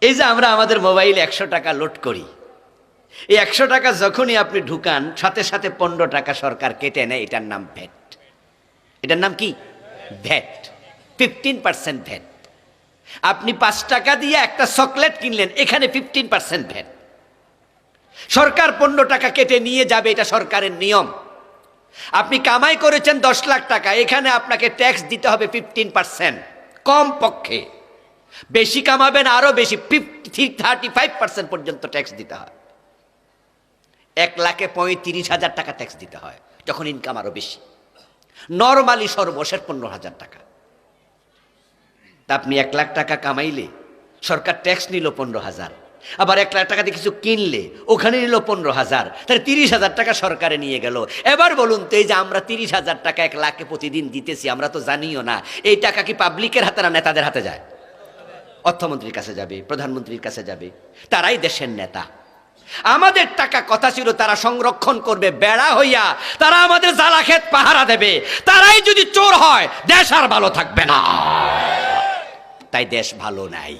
এই যে আমরা আমাদের মোবাইলে 100 টাকা লোড করি, এই 100 টাকা যখনই আপনি ঢুকান সাথে সাথে 15 টাকা সরকার কেটে নেয়। এটার নাম ভ্যাট। এটার নাম কি? ভ্যাট। 15% ভ্যাট। আপনি 5 টাকা দিয়ে একটা চকলেট কিনলেন, এখানে 15% ভ্যাট। সরকার 15 টাকা কেটে নিয়ে যাবে, এটা সরকারের নিয়ম। আপনি কামাই করেছেন 10 লাখ টাকা, এখানে আপনাকে ট্যাক্স দিতে হবে 15%, কম পক্ষে। বেশি কামাবেন আরো বেশি, 35% পর্যন্ত ট্যাক্স দিতে হয়। 1,35,000 টাকা ট্যাক্স দিতে হয় যখন ইনকাম আরো বেশি। নরমালি সর্বশেষ 15,000 টাকা। তা আপনি 1 লাখ টাকা কামাইলে সরকার ট্যাক্স নিল 15,000, আবার 1 লাখ টাকা দিয়ে কিছু কিনলে ওখানে নিল 15,000, তাহলে 30,000 টাকা সরকারে নিয়ে গেল। এবার বলুন তো, এই যে আমরা 30,000 টাকা 1 লাখে প্রতিদিন দিতেছি, আমরা তো জানিও না এই টাকা কি পাবলিকের হাতে না নেতাদের হাতে যায়? অর্থমন্ত্রীর কাছে যাবে, প্রধানমন্ত্রীর কাছে যাবে, তারাই দেশের নেতা। আমাদের টাকা কথা ছিল তারা সংরক্ষণ করবে বেড়া হইয়া, তারা আমাদের জ্বালা ক্ষেত পাহারা দেবে। তারাই যদি চোর হয়, দেশ আর ভালো থাকবে না। তাই দেশ ভালো নাই।